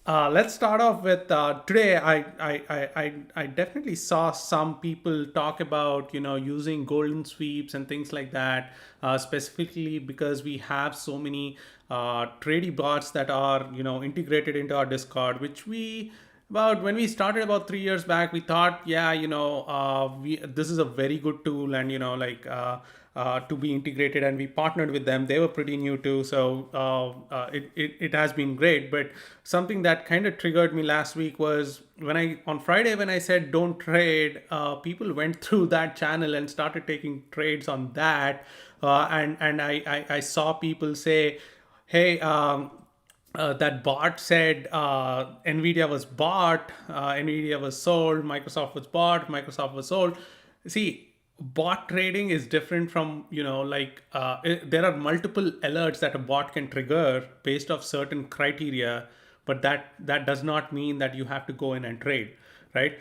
Let's start off with today. I definitely saw some people talk about using golden sweeps and things like that, specifically because we have so many trading bots that are integrated into our Discord, which we about when we started about 3 years back, we thought, yeah, this is a very good tool, and to be integrated, and we partnered with them. They were pretty new too, so it has been great. But something that kind of triggered me last week was when I on Friday, when I said don't trade, people went through that channel and started taking trades on that, and I saw people say, hey, that bot said Nvidia was bought, Nvidia was sold, Microsoft was bought, Microsoft was sold. See, bot trading is different from there are multiple alerts that a bot can trigger based off certain criteria, but that does not mean that you have to go in and trade, right?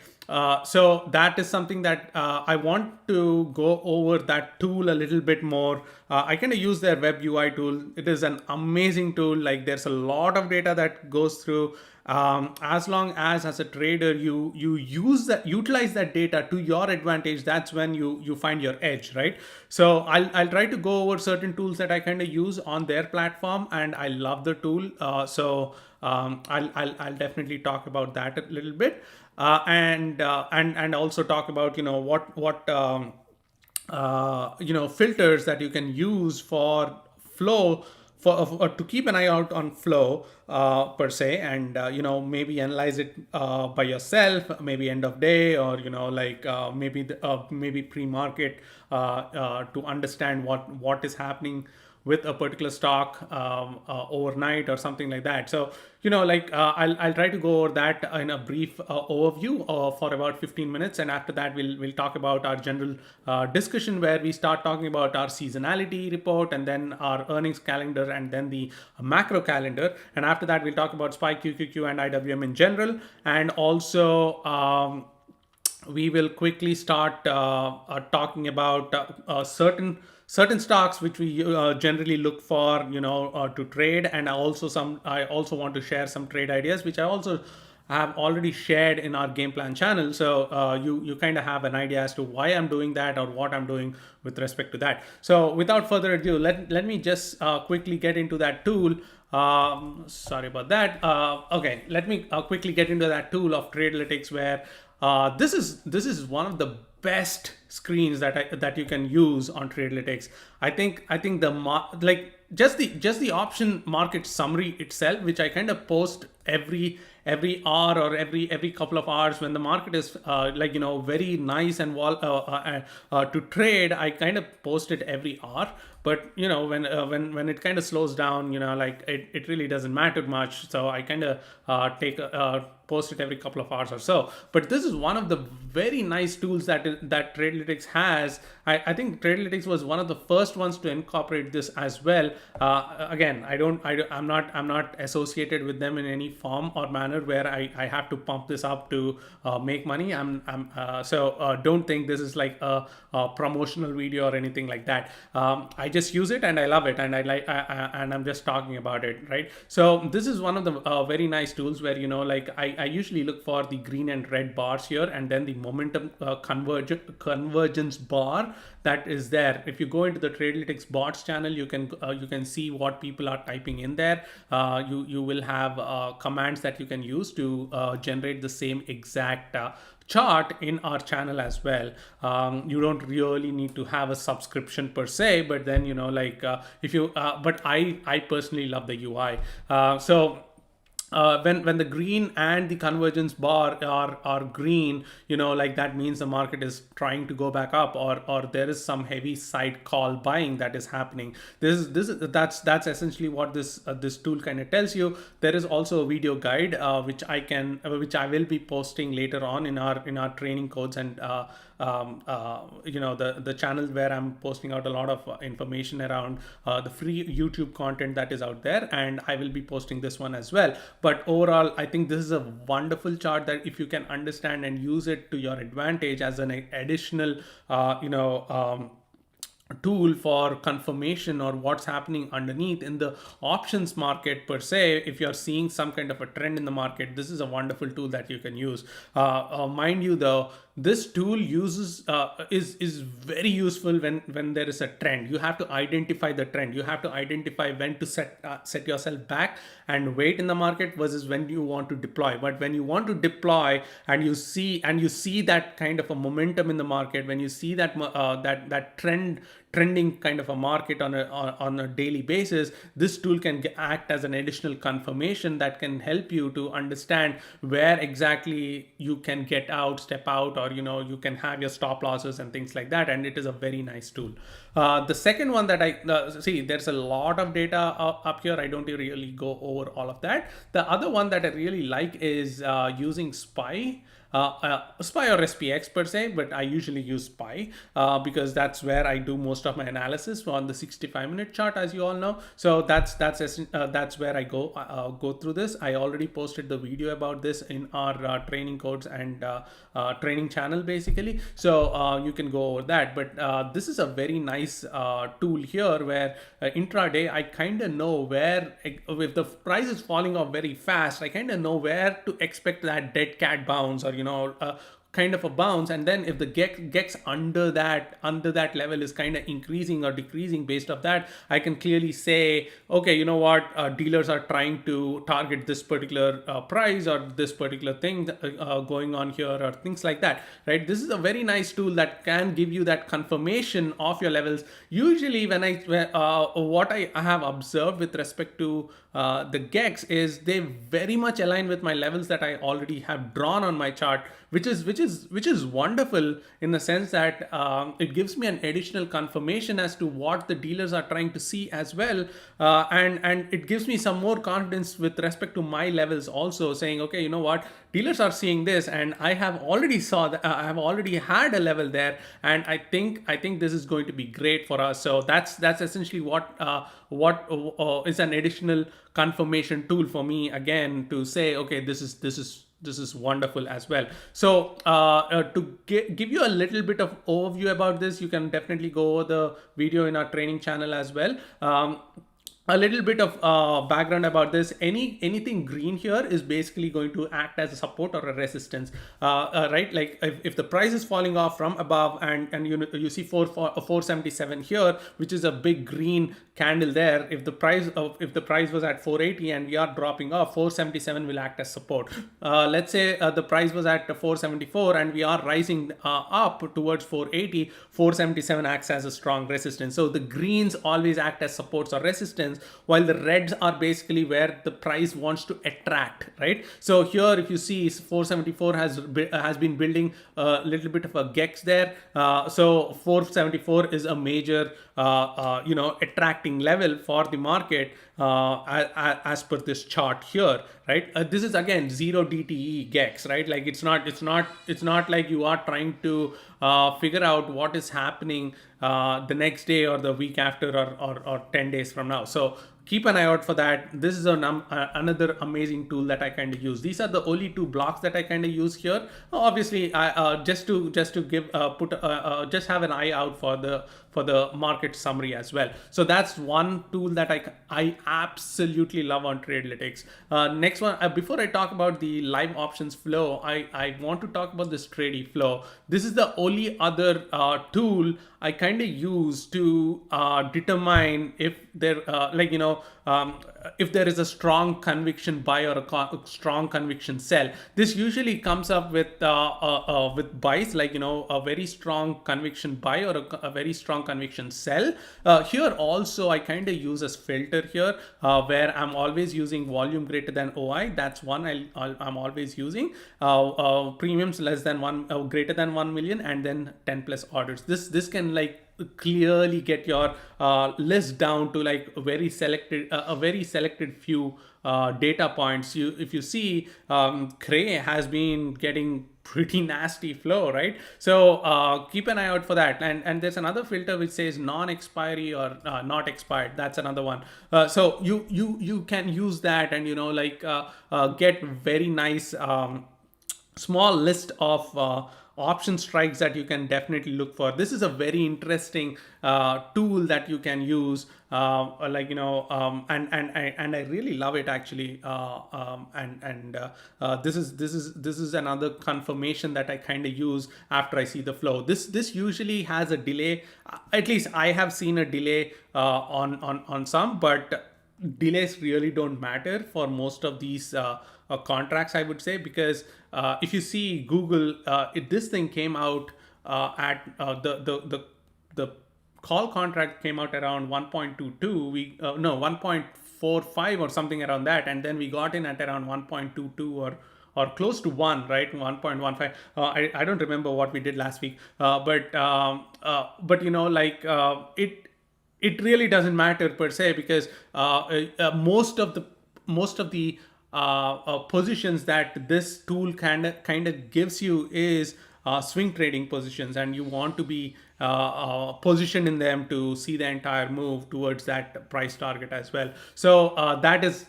So that is something that I want to go over that tool a little bit more. I kind of use their web UI tool. It is an amazing tool. Like, there's a lot of data that goes through. As long as a trader you utilize that data to your advantage, that's when you find your edge, right? So I'll try to go over certain tools that I kind of use on their platform, and I love the tool. I'll definitely talk about that a little bit, and also talk about what filters that you can use for flow, for to keep an eye out on flow per se, and maybe analyze it by yourself, maybe end of day, or maybe pre-market, to understand what is happening with a particular stock overnight or something like that. So I'll try to go over that in a brief overview for about 15 minutes, and after that we'll talk about our general discussion, where we start talking about our seasonality report, and then our earnings calendar, and then the macro calendar, and after that we'll talk about SPY, QQQ, and IWM in general, and also we will quickly start talking about certain stocks which we generally look for to trade, and I also want to share some trade ideas which I also have already shared in our game plan channel. So you kind of have an idea as to why I'm doing that, or what I'm doing with respect to that. So without further ado, let me just quickly get into that tool. Sorry about that. Okay, let me quickly get into that tool of Tradalytics, where this is one of the best screens that you can use on Tradalytics. I think just the option market summary itself, which I kind of post every hour, or every couple of hours, when the market is very nice and to trade. I kind of post it every hour, but when it kind of slows down, it really doesn't matter much, so I kind of post it every couple of hours or so. But this is one of the very nice tools that Tradalytics has. I think Tradalytics was one of the first ones to incorporate this as well. Again, I'm not associated with them in any form or manner where I have to pump this up to make money. Don't think this is like a promotional video or anything like that. I just use it and I love it, and and I'm just talking about it, right? So this is one of the very nice tools where I usually look for the green and red bars here, and then the momentum convergence bar that is there. If you go into the Tradalytics bots channel, you can see what people are typing in there. You will have commands that you can use to generate the same exact chart in our channel as well. You don't really need to have a subscription per se, but then if you but I personally love the UI. When the green and the convergence bar are green, that means the market is trying to go back up, or there is some heavy side call buying that is happening. That's essentially what this tool kind of tells you. There is also a video guide which I will be posting later on in our training codes, and the channel where I'm posting out a lot of information around the free YouTube content that is out there, and I will be posting this one as well. But overall, I think this is a wonderful chart that if you can understand and use it to your advantage as an additional tool for confirmation or what's happening underneath in the options market per se. If you're seeing some kind of a trend in the market, this is a wonderful tool that you can use. Mind you though, this tool uses is very useful when there is a trend. You have to identify the trend. You have to identify when to set yourself back and wait in the market versus when you want to deploy. But when you want to deploy and you see that kind of a momentum in the market, when you see that that trending kind of a market on a daily basis, this tool can act as an additional confirmation that can help you to understand where exactly you can get out, step out, or you can have your stop losses and things like that. And it is a very nice tool. The second one that I see, there's a lot of data up here. I don't really go over all of that. The other one that I really like is using SPY or SPX per se, but I usually use SPY because that's where I do most of my analysis on the 65-minute chart, as you all know. So that's where I go through this. I already posted the video about this in our training codes and training channel basically. So you can go over that. But this is a very nice tool here where intraday I kind of know where, if the price is falling off very fast, I kind of know where to expect that dead cat bounce, or kind of a bounce. And then if the gex under that level is kind of increasing or decreasing based off that, I can clearly say, okay, you know what, dealers are trying to target this particular price or this particular thing going on here, or things like that, right? This is a very nice tool that can give you that confirmation of your levels. Usually when what I have observed with respect to the gex is they very much align with my levels that I already have drawn on my chart, which is wonderful in the sense that it gives me an additional confirmation as to what the dealers are trying to see as well, and it gives me some more confidence with respect to my levels also, saying, okay, you know what, dealers are seeing this, and I have already I have already had a level there, and I think this is going to be great for us. So that's essentially what is an additional confirmation tool for me, again, to say, okay, this is wonderful as well. So to give you a little bit of overview about this, you can definitely go over the video in our training channel as well. A little bit of background about this. Anything green here is basically going to act as a support or a resistance, right? Like if the price is falling off from above, and you see 477 here, which is a big green candle there. If the price was at 480 and we are dropping off, 477 will act as support. Let's say the price was at 474 and we are rising up towards 480, 477 acts as a strong resistance. So the greens always act as supports or resistance, while the reds are basically where the price wants to attract, right? So here, if you see, 474 has been building a little bit of a gex there. So 474 is a major attracting level for the market as per this chart here, right? This is again 0 DTE gex, right? Like it's not like you are trying to figure out what is happening the next day or the week after, or 10 days from now. So keep an eye out for that. This is another amazing tool that I kind of use. These are the only two blocks that I kind of use here. Obviously, I just to give just have an eye out for the market summary as well. So that's one tool that I absolutely love on Tradelytics. Next one, before I talk about the live options flow, I want to talk about this Trady flow. This is the only other tool I kind of use to determine if there if there is a strong conviction buy or a strong conviction sell. This usually comes up with buys, like a very strong conviction buy or a very strong conviction sell. Here also I kind of use as filter here, where I'm always using volume greater than OI. That's one I'm always using. Premiums less than greater than 1 million, and then 10 plus orders. This can like clearly get your list down to like a very selected few data points. If you see, Cray has been getting pretty nasty flow, right? So keep an eye out for that. And there's another filter which says non-expiry or not expired. That's another one. So you can use that, and get very nice small list of option strikes that you can definitely look for. This is a very interesting tool that you can use, and I really love it actually. This is another confirmation that I kind of use after I see the flow. This usually has a delay. At least I have seen a delay on some, but delays really don't matter for most of these contracts, I would say, because if you see Google, this thing came out at the call contract came out around 1.22. We no 1.45 or something around that, and then we got in at around 1.22 or close to 1, right? 1.15. I don't remember what we did last week, but it really doesn't matter per se, because most of the positions that this tool kind of gives you is swing trading positions, and you want to be positioned in them to see the entire move towards that price target as well. So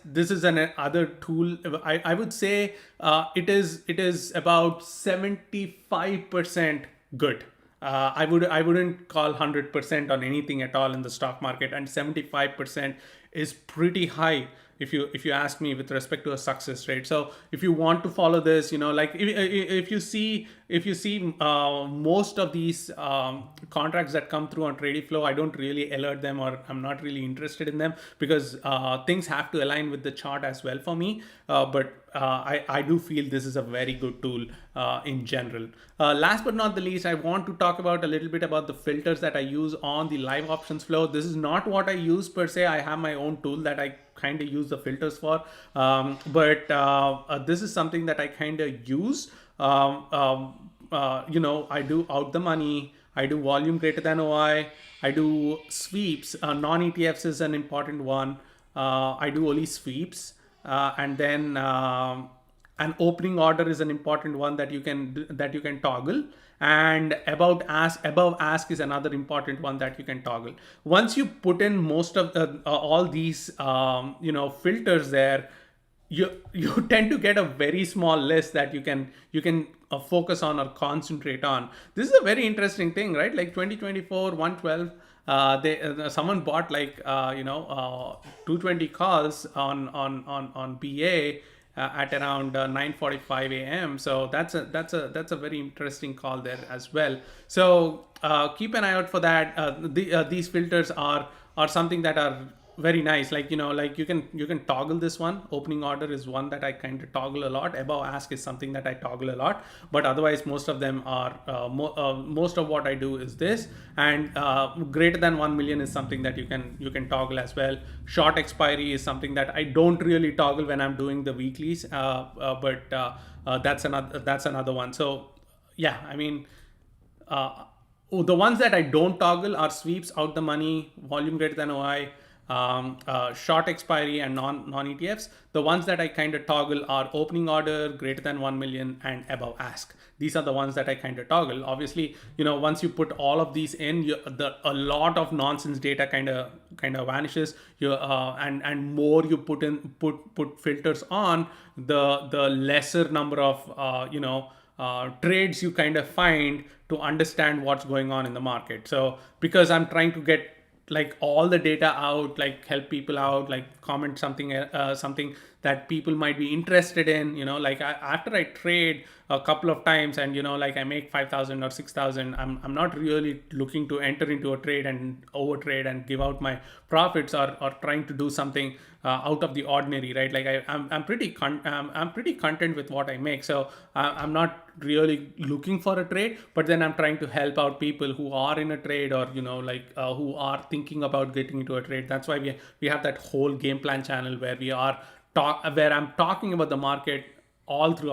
this is an other tool. I would say it is about 75% good. I wouldn't call 100% on anything at all in the stock market, and 75% is pretty high if you ask me with respect to a success rate. So if you want to follow this, like if you see most of these contracts that come through on TradingFlow, I don't really alert them, or I'm not really interested in them, because things have to align with the chart as well for me. But I do feel this is a very good tool in general. Last but not the least, I want to talk about a little bit about the filters that I use on the live options flow. This is not what I use per se. I have my own tool that I kind of use the filters for, but this is something that I kind of use. I do out the money, I do volume greater than OI, I do sweeps. Non-ETFs is an important one. I do only sweeps, and then an opening order is an important one that you can toggle, and above ask is another important one that you can toggle. Once you put in most of all these filters there, you tend to get a very small list that you can focus on or concentrate on. This is a very interesting thing, right? Like 2024 112, someone bought 220 calls on BA at around 9:45 a.m. So that's a very interesting call there as well. So keep an eye out for that. These filters are something that are very nice. You can toggle this one. Opening order is one that I kind of toggle a lot. Above ask is something that I toggle a lot. But otherwise, most of them are most of what I do is this. And greater than 1 million is something that you can toggle as well. Short expiry is something that I don't really toggle when I'm doing the weeklies, but that's another one. So yeah, I mean. The ones that I don't toggle are sweeps, out the money, volume greater than OI, short expiry, and non-ETFs. The ones that I kind of toggle are opening order, greater than 1 million, and above ask. These are the ones that I kind of toggle. Obviously, once you put all of these in, a lot of nonsense data kind of vanishes. And more you put filters on, the lesser number of trades you kind of find to understand what's going on in the market. So because I'm trying to get all the data out, help people out, comment something that people might be interested in, after I trade a couple of times and I make 5,000 or 6,000, I'm not really looking to enter into a trade and overtrade and give out my profits, or trying to do something out of the ordinary, right? I'm pretty content with what I make, so I'm not really looking for a trade, but then I'm trying to help out people who are in a trade, or who are thinking about getting into a trade. That's why we have that whole game plan channel where I'm talking about the market all throughout